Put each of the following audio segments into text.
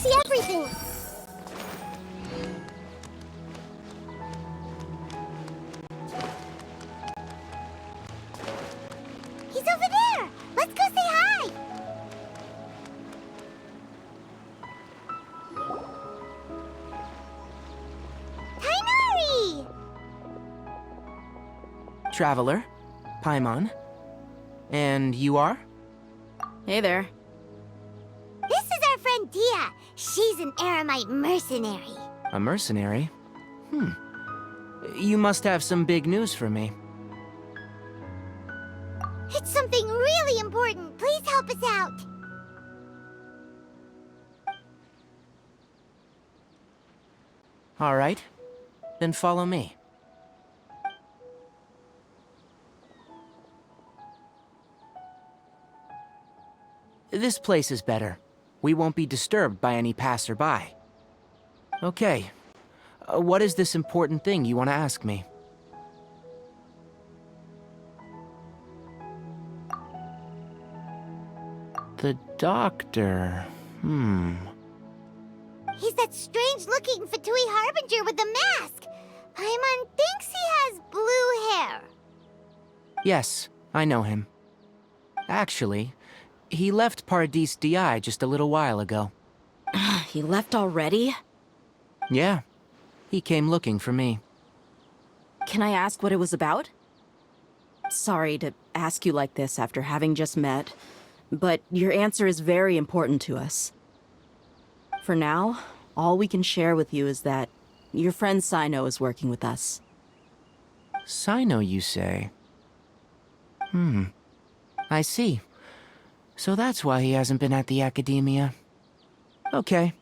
see everything. He's over there. Let's go say hi. Kainari! Traveler, Paimon. And you are? Hey there. This is our friend Dia. She's an Aramite mercenary. A mercenary? You must have some big news for me. It's something really important. Please help us out. All right. Then follow me. This place is better. We won't be disturbed by any passerby. Okay. What is this important thing you want to ask me? The doctor. He's that strange-looking Fatui Harbinger with the mask. Paimon thinks he has blue hair. Yes, I know him. Actually, he left Paradis Di just a little while ago. He left already? Yeah, he came looking for me. Can I ask what it was about? Sorry to ask you like this after having just met, but your answer is very important to us. For now, all we can share with you is that your friend Sino is working with us. Sino, you say? I see. So that's why he hasn't been at the academia. Okay.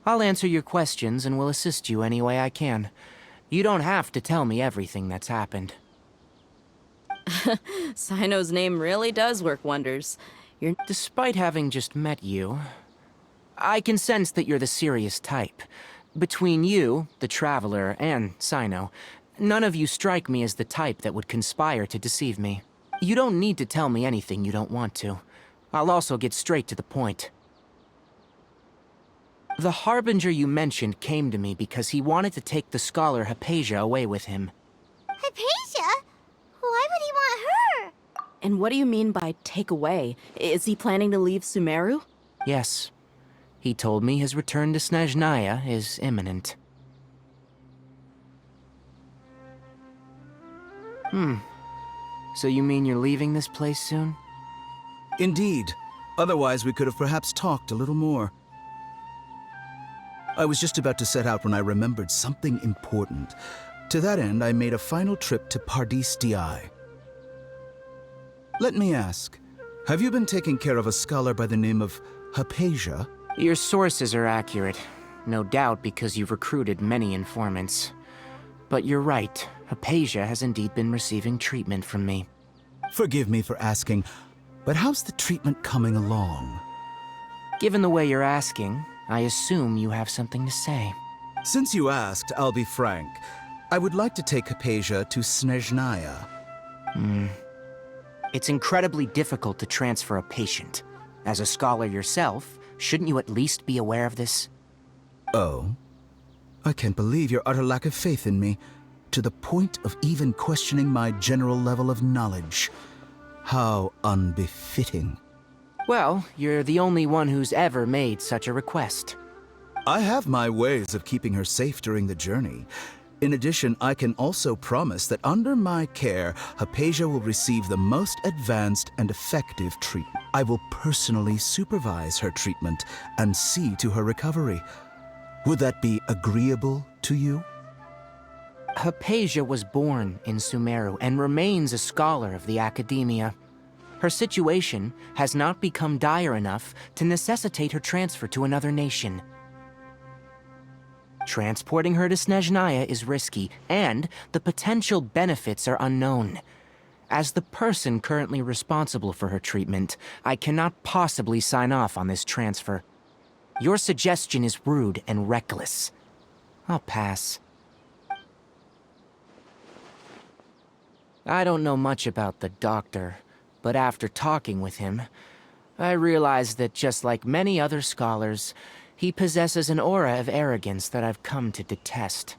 I'll answer your questions and will assist you any way I can. You don't have to tell me everything that's happened. Sino's name really does work wonders. Despite having just met you, I can sense that you're the serious type. Between you, the Traveler, and Sino, none of you strike me as the type that would conspire to deceive me. You don't need to tell me anything you don't want to. I'll also get straight to the point. The Harbinger you mentioned came to me because he wanted to take the scholar Hypatia away with him. Hypatia? Why would he want her? And what do you mean by take away? Is he planning to leave Sumeru? Yes. He told me his return to Snezhnaya is imminent. So you mean you're leaving this place soon? Indeed. Otherwise, we could have perhaps talked a little more. I was just about to set out when I remembered something important. To that end, I made a final trip to Paradis Di. Let me ask, have you been taking care of a scholar by the name of Hypatia? Your sources are accurate. No doubt because you've recruited many informants. But you're right, Hypatia has indeed been receiving treatment from me. Forgive me for asking, but how's the treatment coming along? Given the way you're asking, I assume you have something to say. Since you asked, I'll be frank. I would like to take Hypatia to Snezhnaya. It's incredibly difficult to transfer a patient. As a scholar yourself, shouldn't you at least be aware of this? Oh? I can't believe your utter lack of faith in me, to the point of even questioning my general level of knowledge. How unbefitting. Well, you're the only one who's ever made such a request. I have my ways of keeping her safe during the journey. In addition, I can also promise that under my care, Hypatia will receive the most advanced and effective treatment. I will personally supervise her treatment and see to her recovery. Would that be agreeable to you? Hypatia was born in Sumeru and remains a scholar of the academia. Her situation has not become dire enough to necessitate her transfer to another nation. Transporting her to Snezhnaya is risky, and the potential benefits are unknown. As the person currently responsible for her treatment, I cannot possibly sign off on this transfer. Your suggestion is rude and reckless. I'll pass. I don't know much about the doctor, but after talking with him, I realized that just like many other scholars, He possesses an aura of arrogance that I've come to detest.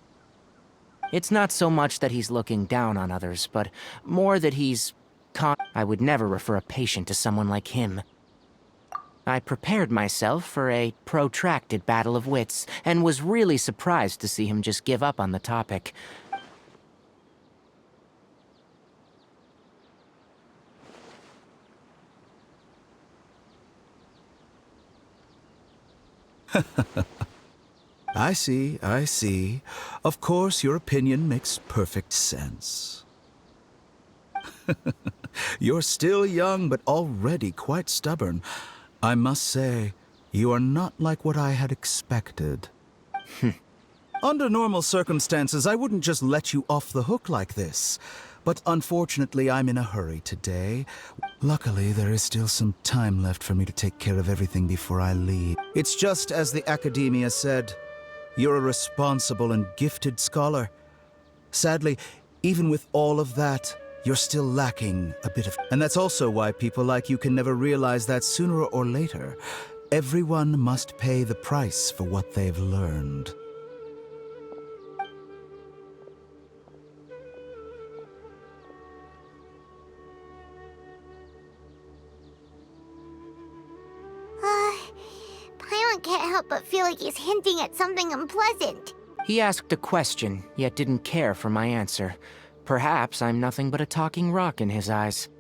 It's not so much that he's looking down on others, but more that he's I would never refer a patient to someone like him. I prepared myself for a protracted battle of wits, and was really surprised to see him just give up on the topic. I see, I see. Of course, your opinion makes perfect sense. You're still young, but already quite stubborn. I must say, you are not like what I had expected. Under normal circumstances, I wouldn't just let you off the hook like this. But unfortunately, I'm in a hurry today. Luckily, there is still some time left for me to take care of everything before I leave. It's just as the Academia said. You're a responsible and gifted scholar. Sadly, even with all of that, you're still lacking a bit of... And that's also why people like you can never realize that sooner or later, everyone must pay the price for what they've learned. Paimon can't help but feel like he's hinting at something unpleasant. He asked a question, yet didn't care for my answer. Perhaps I'm nothing but a talking rock in his eyes.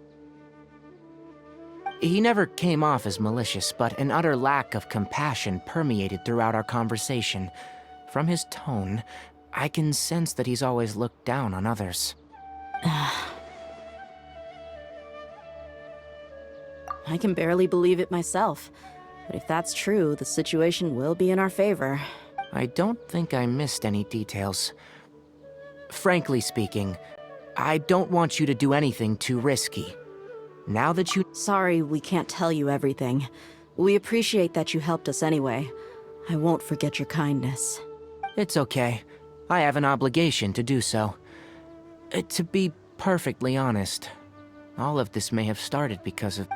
He never came off as malicious, but an utter lack of compassion permeated throughout our conversation. From his tone, I can sense that he's always looked down on others. I can barely believe it myself. But if that's true, the situation will be in our favor. I don't think I missed any details. Frankly speaking, I don't want you to do anything too risky. Now that you... Sorry we can't tell you everything. We appreciate that you helped us anyway. I won't forget your kindness. It's okay. I have an obligation to do so. To be perfectly honest, all of this may have started because of...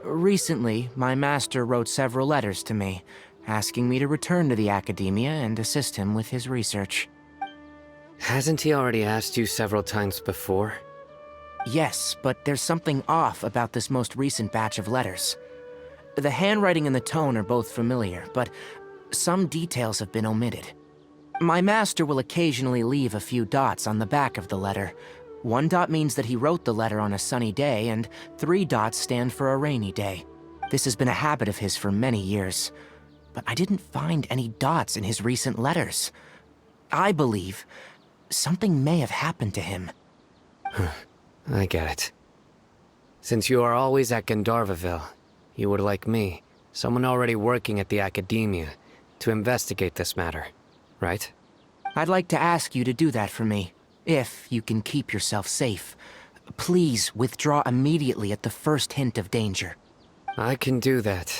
Recently, my master wrote several letters to me, asking me to return to the Academia and assist him with his research. Hasn't he already asked you several times before? Yes, but there's something off about this most recent batch of letters. The handwriting and the tone are both familiar, but some details have been omitted. My master will occasionally leave a few dots on the back of the letter. 1 dot means that he wrote the letter on a sunny day, and 3 dots stand for a rainy day. This has been a habit of his for many years, but I didn't find any dots in his recent letters. I believe something may have happened to him. I get it. Since you are always at Gandharvaville, you would like me, someone already working at the Academia, to investigate this matter, right? I'd like to ask you to do that for me, if you can keep yourself safe. Please withdraw immediately at the first hint of danger. I can do that,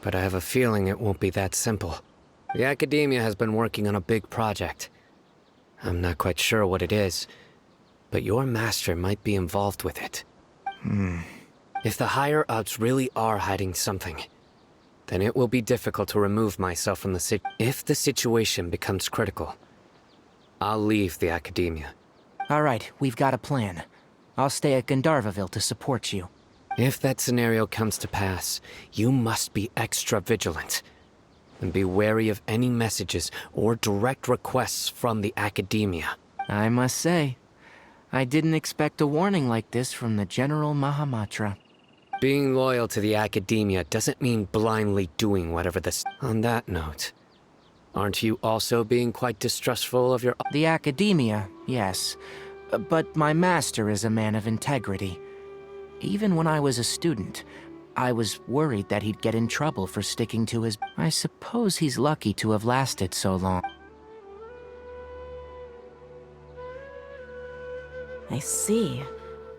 but I have a feeling it won't be that simple. The Academia has been working on a big project. I'm not quite sure what it is, but your master might be involved with it. If the higher-ups really are hiding something, then it will be difficult to remove myself from the If the situation becomes critical, I'll leave the Academia. All right, we've got a plan. I'll stay at Gandharvaville to support you. If that scenario comes to pass, you must be extra vigilant. And be wary of any messages or direct requests from the Academia. I must say, I didn't expect a warning like this from the General Mahamatra. Being loyal to the Academia doesn't mean blindly doing whatever On that note, aren't you also being quite distrustful of your... The Academia, yes. But my master is a man of integrity. Even when I was a student, I was worried that he'd get in trouble for sticking to his... I suppose he's lucky to have lasted so long. I see.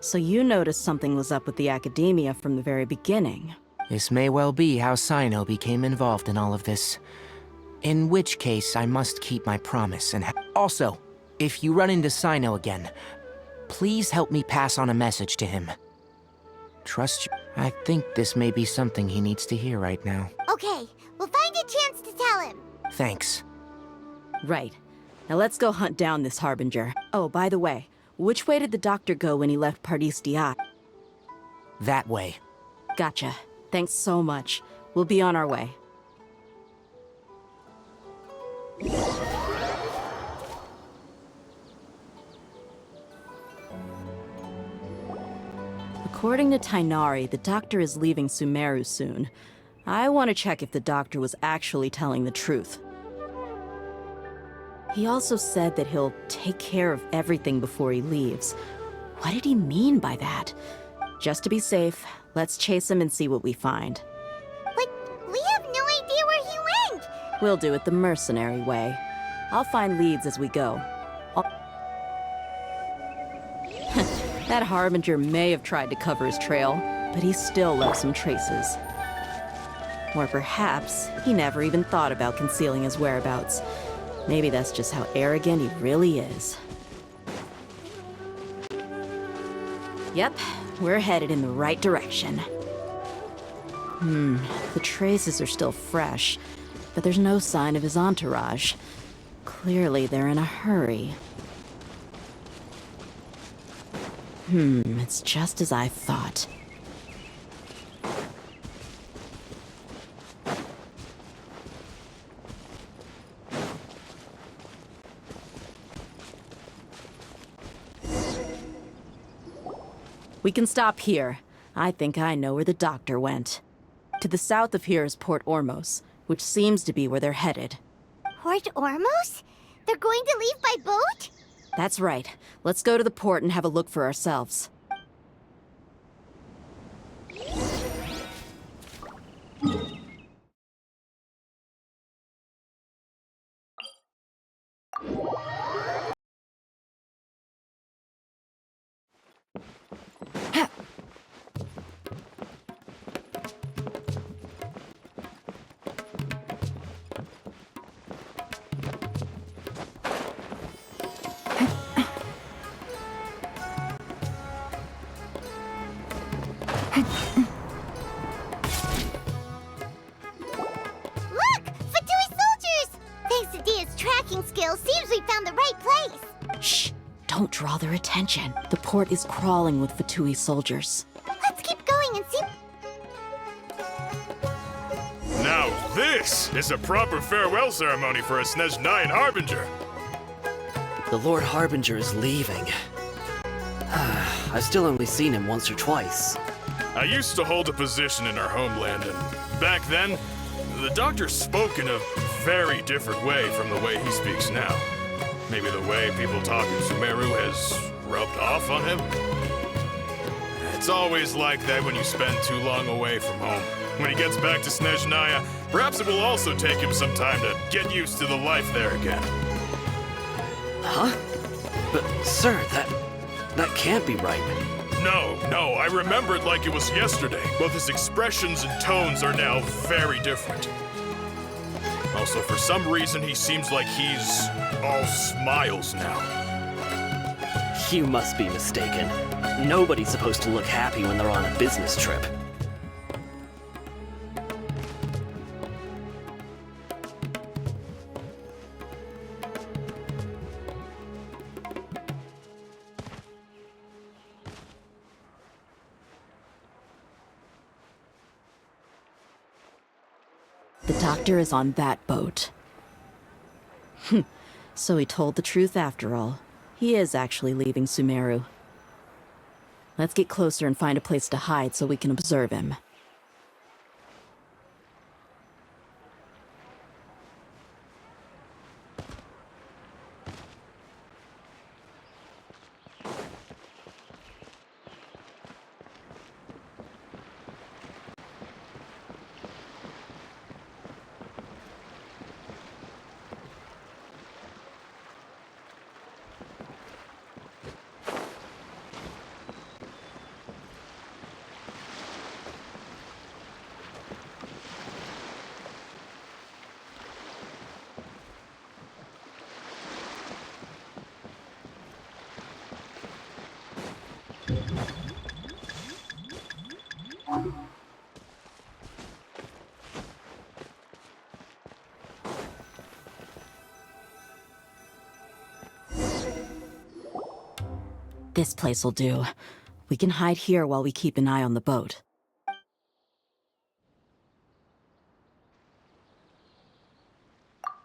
So you noticed something was up with the Academia from the very beginning. This may well be how Sino became involved in all of this. In which case, I must keep my promise and... Also, if you run into Sino again, please help me pass on a message to him. Trust you. I think this may be something he needs to hear right now. Okay, we'll find a chance to tell him. Thanks. Right. Now let's go hunt down this Harbinger. Oh, by the way, which way did the doctor go when he left Pardis Dia? That way. Gotcha. Thanks so much. We'll be on our way. According to Tainari, the doctor is leaving Sumeru soon. I want to check if the doctor was actually telling the truth. He also said that he'll take care of everything before he leaves. What did he mean by that? Just to be safe, let's chase him and see what we find. But we have no idea where he went. We'll do it the mercenary way. I'll find leads as we go. That Harbinger may have tried to cover his trail, but he still left some traces. Or perhaps he never even thought about concealing his whereabouts. Maybe that's just how arrogant he really is. Yep, we're headed in the right direction. The traces are still fresh, but there's no sign of his entourage. Clearly they're in a hurry. It's just as I thought. We can stop here. I think I know where the doctor went. To the south of here is Port Ormos, which seems to be where they're headed. Port Ormos? They're going to leave by boat? That's right. Let's go to the port and have a look for ourselves. Look! Fatui soldiers! Thanks to Dia's tracking skills, seems we found the right place. Shh! Don't draw their attention. The port is crawling with Fatui soldiers. Let's keep going and see... Now this is a proper farewell ceremony for a Snezhnayan Harbinger. The Lord Harbinger is leaving. I've still only seen him once or twice. I used to hold a position in our homeland, and back then, the doctor spoke in a very different way from the way he speaks now. Maybe the way people talk in Sumeru has rubbed off on him? It's always like that when you spend too long away from home. When he gets back to Snezhnaya, perhaps it will also take him some time to get used to the life there again. Huh? But, sir, that can't be right. No, I remember it like it was yesterday. Both his expressions and tones are now very different. Also, for some reason, he seems like he's all smiles now. You must be mistaken. Nobody's supposed to look happy when they're on a business trip. The doctor is on that boat. So he told the truth after all. He is actually leaving Sumeru. Let's get closer and find a place to hide so we can observe him. This place'll do. We can hide here while we keep an eye on the boat.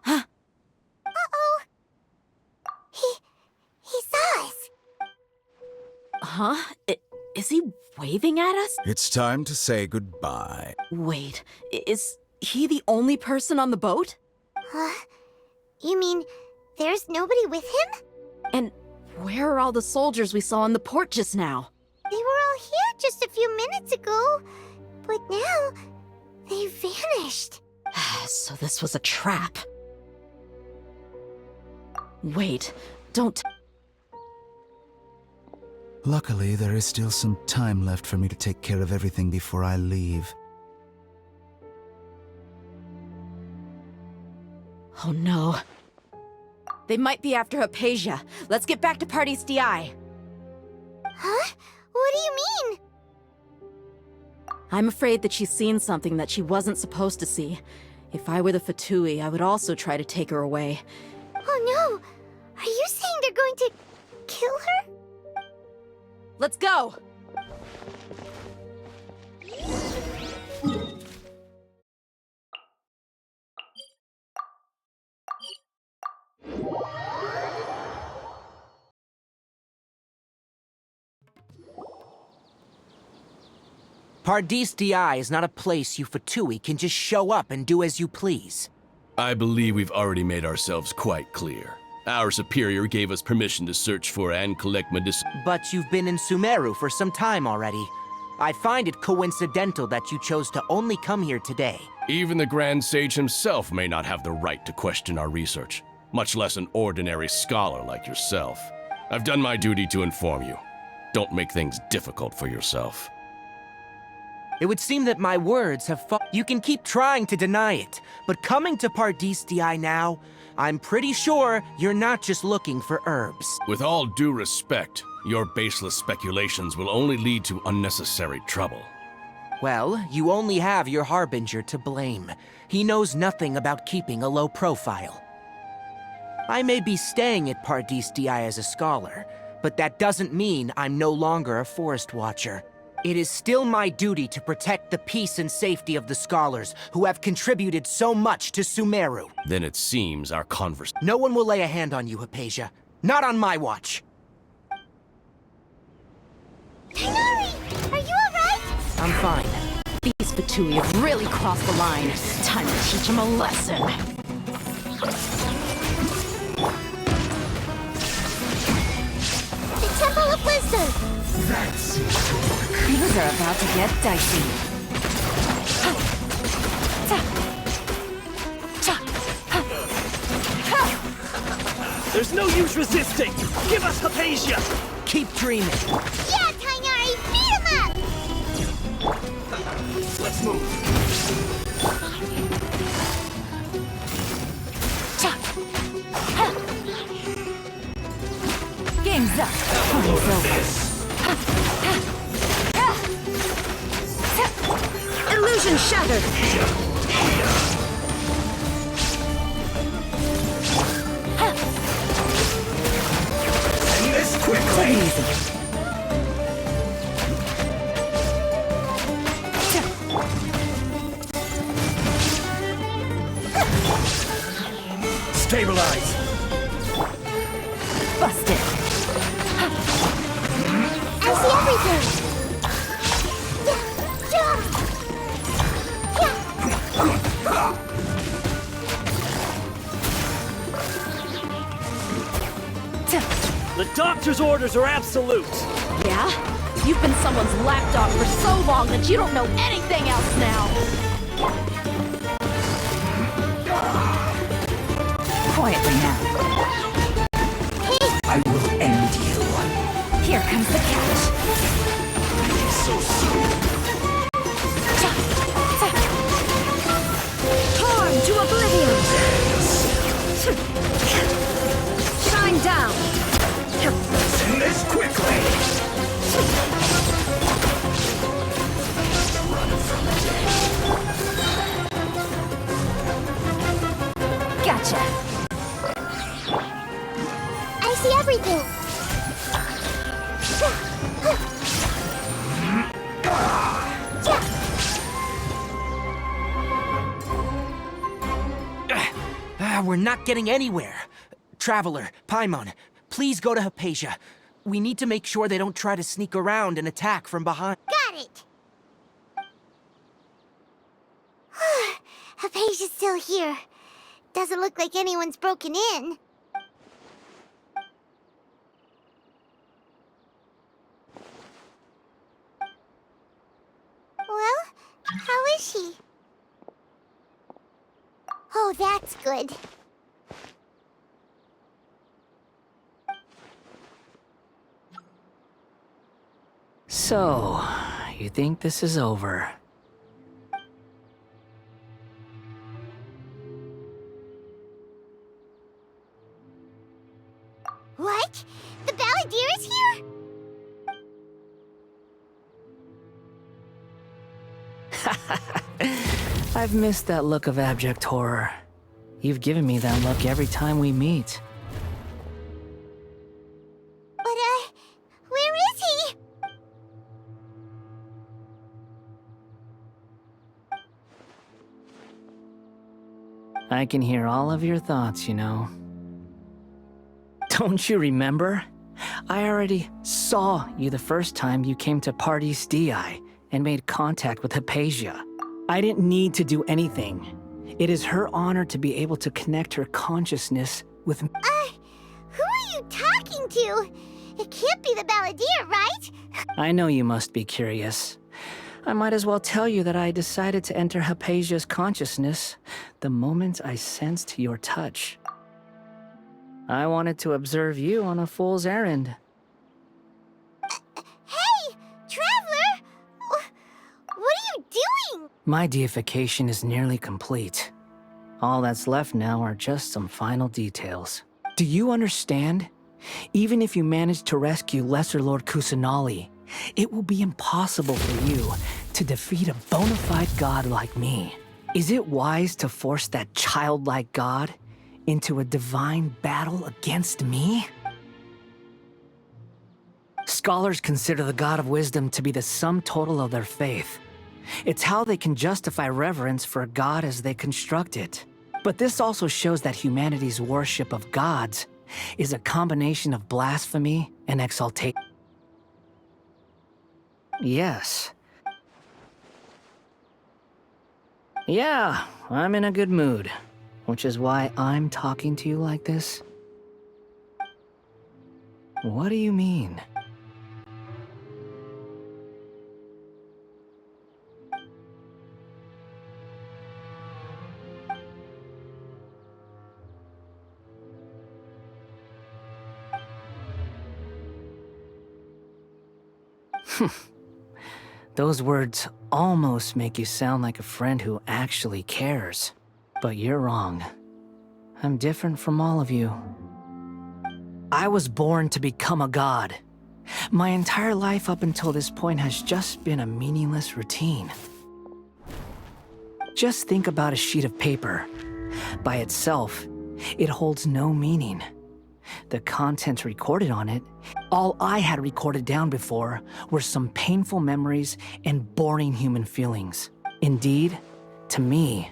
Uh-oh. He saw us. Huh? Is he waving at us? It's time to say goodbye. Wait, is he the only person on the boat? Huh? You mean there's nobody with him? And where are all the soldiers we saw in the port just now? They were all here just a few minutes ago, but now they vanished. So this was a trap. Wait, don't... Luckily, there is still some time left for me to take care of everything before I leave. Oh no. They might be after Hypatia. Let's get back to Party's DI. Huh? What do you mean? I'm afraid that she's seen something that she wasn't supposed to see. If I were the Fatui, I would also try to take her away. Oh no! Are you saying they're going to kill her? Let's go! Paradis DI is not a place you Fatui can just show up and do as you please. I believe we've already made ourselves quite clear. Our superior gave us permission to search for and collect medicinal. But you've been in Sumeru for some time already. I find it coincidental that you chose to only come here today. Even the Grand Sage himself may not have the right to question our research, much less an ordinary scholar like yourself. I've done my duty to inform you. Don't make things difficult for yourself. It would seem that my words have You can keep trying to deny it, but coming to Paradis DI now, I'm pretty sure you're not just looking for herbs. With all due respect, your baseless speculations will only lead to unnecessary trouble. Well, you only have your Harbinger to blame. He knows nothing about keeping a low profile. I may be staying at Paradis DI as a scholar, but that doesn't mean I'm no longer a forest watcher. It is still my duty to protect the peace and safety of the scholars who have contributed so much to Sumeru. Then it seems our No one will lay a hand on you, Hypatia. Not on my watch. Tighnari! Are you alright? I'm fine. These Fatui have really crossed the line. Time to teach them a lesson. The Temple of Wisdom! Things are about to get dicey. There's no use resisting! Give us Hypatia! Keep dreaming. Yeah, Tighnari! Beat him up! Let's move. Game's up. Time's over. Illusion shattered! This quickly! Take it easy. Stabilize! Busted! I see everything! The doctor's orders are absolute! Yeah? You've been someone's lapdog for so long that you don't know anything else now! Quietly now. I will end you. Here comes the catch. So soon. Torn to oblivion! Shine down! Send this quickly! Gotcha! I see everything! We're not getting anywhere. Traveler, Paimon, please go to Hypatia. We need to make sure they don't try to sneak around and attack from behind. Got it! Hypatia's still here. Doesn't look like anyone's broken in. Well, how is she? Oh, that's good. So, you think this is over? What? The ballader is here? I've missed that look of abject horror. You've given me that look every time we meet. But, where is he? I can hear all of your thoughts, you know. Don't you remember? I already saw you the first time you came to Parties DI and made contact with Hypatia. I didn't need to do anything. It is her honor to be able to connect her consciousness with me. Who are you talking to? It can't be the ballader, right? I know you must be curious. I might as well tell you that I decided to enter Hypatia's consciousness the moment I sensed your touch. I wanted to observe you on a fool's errand. Hey, Traveler! What are you doing? My deification is nearly complete. All that's left now are just some final details. Do you understand? Even if you manage to rescue Lesser Lord Kusanali, it will be impossible for you to defeat a bona fide god like me. Is it wise to force that childlike god into a divine battle against me? Scholars consider the god of wisdom to be the sum total of their faith. It's how they can justify reverence for a god as they construct it. But this also shows that humanity's worship of gods is a combination of blasphemy and exaltation. Yes. Yeah, I'm in a good mood, which is why I'm talking to you like this. What do you mean? Those words almost make you sound like a friend who actually cares. But you're wrong. I'm different from all of you. I was born to become a god. My entire life up until this point has just been a meaningless routine. Just think about a sheet of paper. By itself, it holds no meaning. The content recorded on it, all I had recorded down before were some painful memories and boring human feelings. Indeed, to me,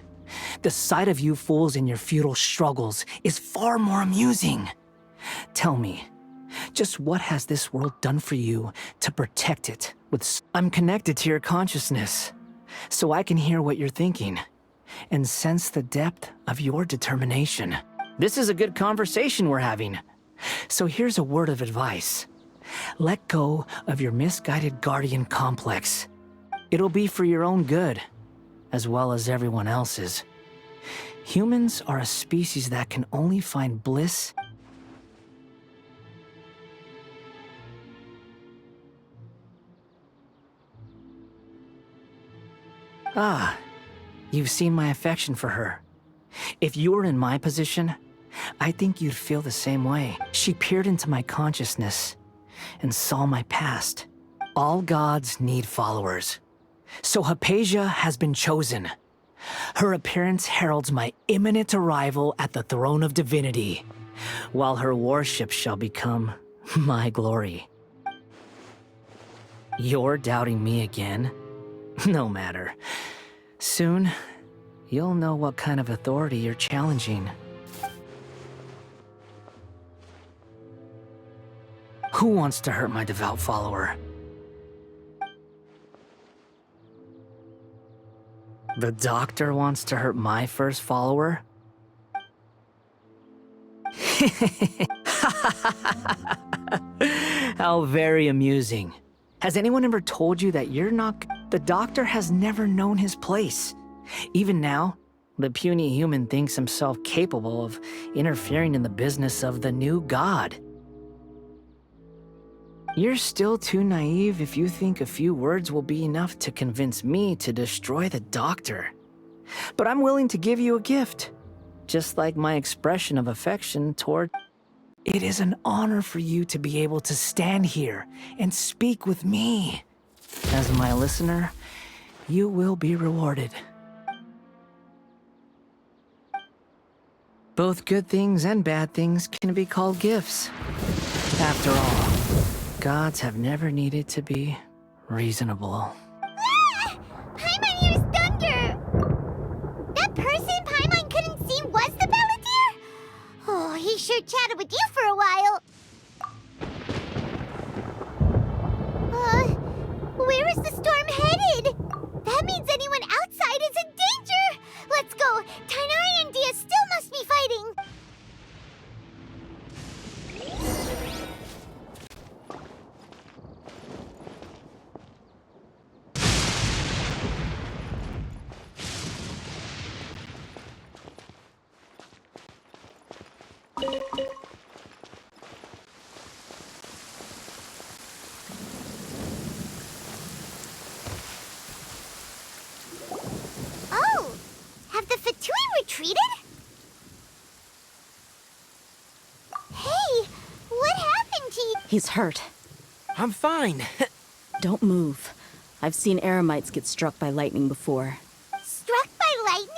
the sight of you fools in your futile struggles is far more amusing. Tell me, just what has this world done for you to protect it with... I'm connected to your consciousness, so I can hear what you're thinking and sense the depth of your determination. This is a good conversation we're having. So here's a word of advice. Let go of your misguided guardian complex. It'll be for your own good, as well as everyone else's. Humans are a species that can only find bliss. Ah, you've seen my affection for her. If you were in my position, I think you'd feel the same way. She peered into my consciousness and saw my past. All gods need followers. So Hypatia has been chosen. Her appearance heralds my imminent arrival at the throne of divinity, while her worship shall become my glory. You're doubting me again? No matter. Soon, you'll know what kind of authority you're challenging. Who wants to hurt my devout follower? The doctor wants to hurt my first follower? How very amusing. Has anyone ever told you that you're not... The doctor has never known his place. Even now, the puny human thinks himself capable of interfering in the business of the new god. You're still too naive if you think a few words will be enough to convince me to destroy the doctor. But I'm willing to give you a gift, just like my expression of affection toward... It is an honor for you to be able to stand here and speak with me. As my listener, you will be rewarded. Both good things and bad things can be called gifts. After all, gods have never needed to be reasonable. Ah! Paimon hears thunder! That person Paimon couldn't see was the ballader? Oh, he sure chatted with you for a while. Where is the storm headed? That means anyone outside is in danger! Let's go! Tainari and Dia still must be fighting! Oh! Have the Fatui retreated? Hey! What happened to you? He's hurt. I'm fine. Don't move. I've seen eremites get struck by lightning before. Struck by lightning?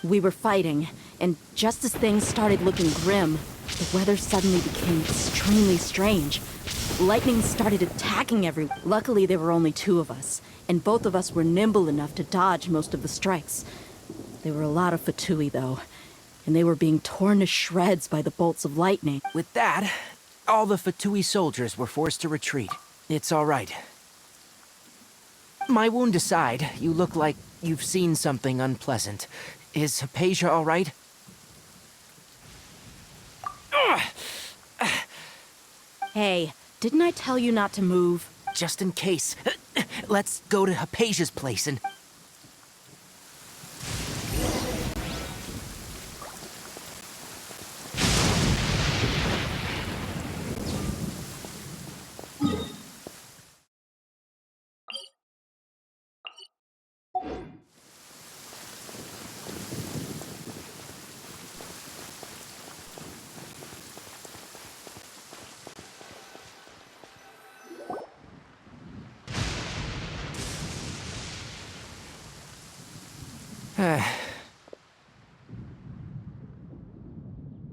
We were fighting, and just as things started looking grim, the weather suddenly became extremely strange. Lightning started attacking everyone. Luckily, there were only two of us, and both of us were nimble enough to dodge most of the strikes. There were a lot of Fatui, though, and they were being torn to shreds by the bolts of lightning. With that, all the Fatui soldiers were forced to retreat. It's all right. My wound aside, you look like you've seen something unpleasant. Is Hypatia all right? Hey, didn't I tell you not to move? Just in case. Let's go to Hypatia's place and...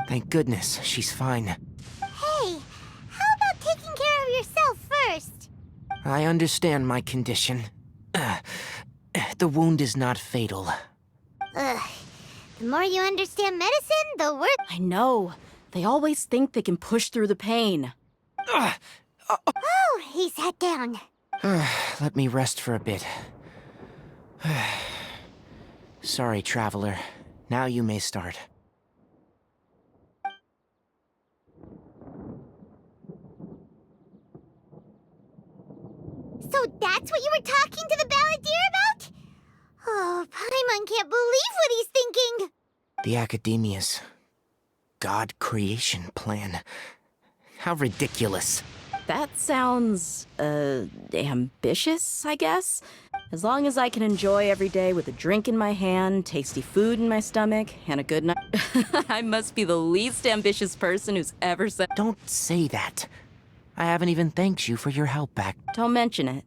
Thank goodness, she's fine. Hey, how about taking care of yourself first? I understand my condition. The wound is not fatal. Ugh. The more you understand medicine, the worse. I know. They always think they can push through the pain. Oh, he sat down. Let me rest for a bit. Sorry, traveler. Now you may start. So that's what you were talking to the balladeer about? Oh, Paimon can't believe what he's thinking. The Academia's God creation plan. How ridiculous. That sounds, ambitious, I guess? As long as I can enjoy every day with a drink in my hand, tasty food in my stomach, and a good night. I must be the least ambitious person who's ever said. Don't say that. I haven't even thanked you for your help back. Don't mention it.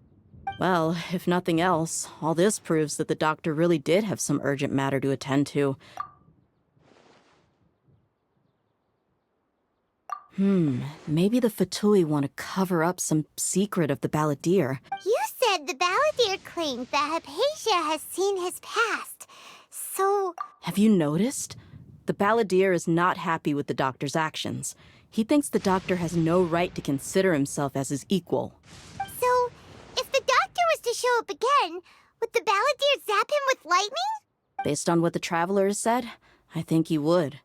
Well, if nothing else, all this proves that the doctor really did have some urgent matter to attend to. Maybe the Fatui want to cover up some secret of the balladeer. You said the balladeer claimed that Hypatia has seen his past. So... Have you noticed? The balladeer is not happy with the doctor's actions. He thinks the doctor has no right to consider himself as his equal. So, if the doctor was to show up again, would the balladeer zap him with lightning? Based on what the Traveler has said, I think he would.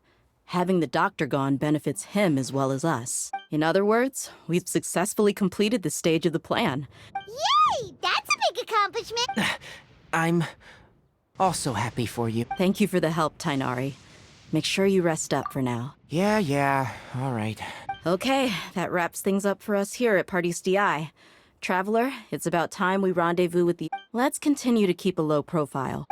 Having the doctor gone benefits him as well as us. In other words, we've successfully completed this stage of the plan. Yay! That's a big accomplishment! I'm also happy for you. Thank you for the help, Tainari. Make sure you rest up for now. Yeah, all right. Okay, that wraps things up for us here at Parties DI. Traveler, it's about time we rendezvous with the... Let's continue to keep a low profile.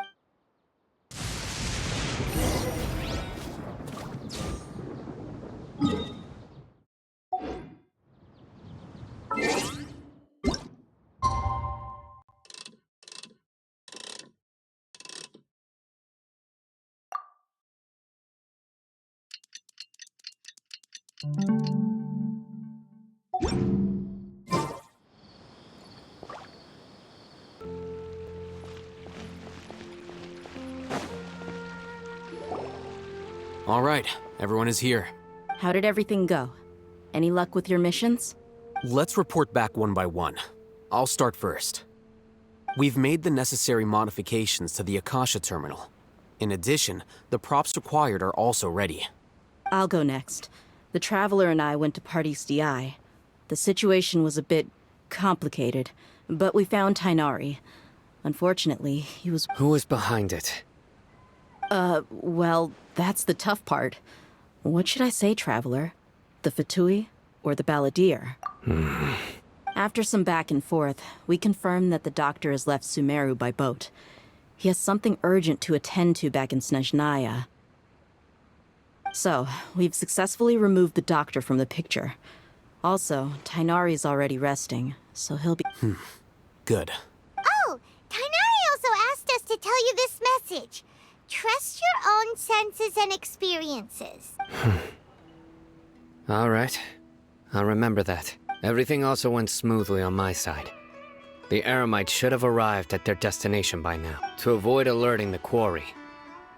All right, everyone is here. How did everything go? Any luck with your missions? Let's report back one by one. I'll start first. We've made the necessary modifications to the Akasha terminal. In addition, the props required are also ready. I'll go next. The Traveler and I went to Parties DI. The situation was a bit complicated, but we found Tainari. Unfortunately, he was... Who was behind it? Well, that's the tough part. What should I say, Traveler? The Fatui or the Balladeer? After some back and forth, we confirmed that the doctor has left Sumeru by boat. He has something urgent to attend to back in Snezhnaya. So, we've successfully removed the doctor from the picture. Also, Tainari's already resting, so he'll be... Good. Oh, Tainari also asked us to tell you this message. Trust your own senses and experiences. All right. I'll remember that. Everything also went smoothly on my side. The Eremites should have arrived at their destination by now. To avoid alerting the quarry,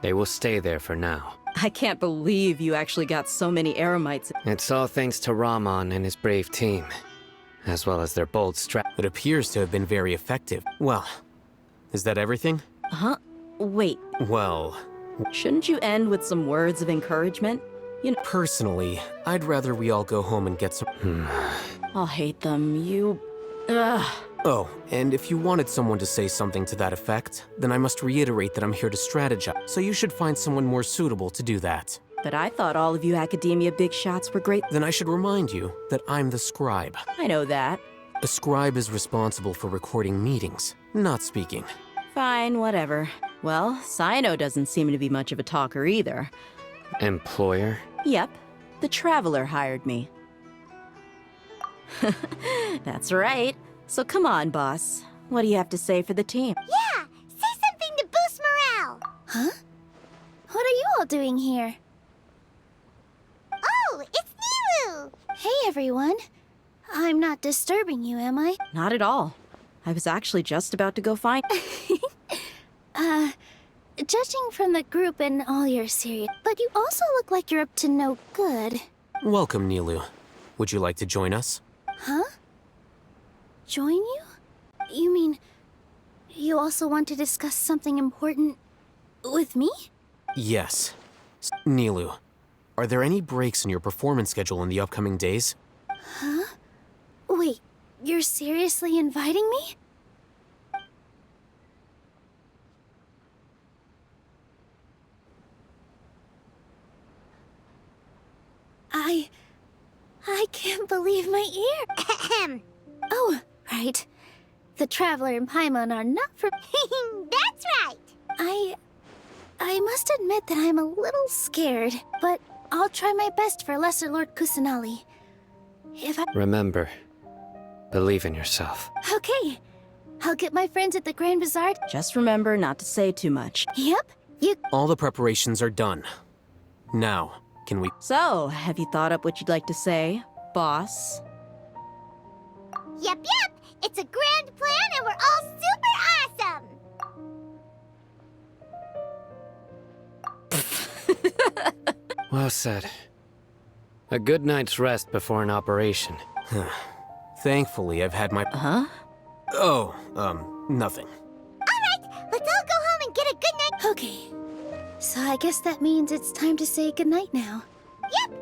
they will stay there for now. I can't believe you actually got so many Eremites. It's all thanks to Rahman and his brave team, as well as their bold It appears to have been very effective. Well, is that everything? Huh? Wait, Well, shouldn't you end with some words of encouragement? You know, personally, I'd rather we all go home and get some... I'll hate them. Ugh. Oh, and if you wanted someone to say something to that effect, then I must reiterate that I'm here to strategize, so you should find someone more suitable to do that. But I thought all of you Academia big shots were great. Then I should remind you that I'm the scribe. I know that. A scribe is responsible for recording meetings, not speaking. Fine, whatever. Well, Sino doesn't seem to be much of a talker either. employer. Yep, the Traveler hired me. That's right. So come on, boss. What do you have to say for the team? Yeah, say something to boost morale. Huh? What are you all doing here? Oh, it's Nilu. Hey, everyone. I'm not disturbing you, am I? Not at all. I was actually just about to go find... Judging from the group and all your serious, but you also look like you're up to no good. Welcome, Nilu. Would you like to join us? Huh? Join you? You mean, you also want to discuss something important with me? Yes. Nilu, are there any breaks in your performance schedule in the upcoming days? Huh? Wait, you're seriously inviting me? I can't believe my ear. Oh, right. The Traveler and Paimon are not for... That's right. I must admit that I'm a little scared, but I'll try my best for Lesser Lord Kusanali. If I... Remember, believe in yourself. Okay. I'll get my friends at the Grand Bazaar. Just remember not to say too much. Yep, you... All the preparations are done. Now, can we... So, have you thought up what you'd like to say, boss? Yep. It's a grand plan and we're all super awesome. Well said. A good night's rest before an operation. Thankfully, I've had my... Huh? Oh, nothing. All right, let's all go home and get a good night. Okay. So I guess that means it's time to say goodnight now. Yep,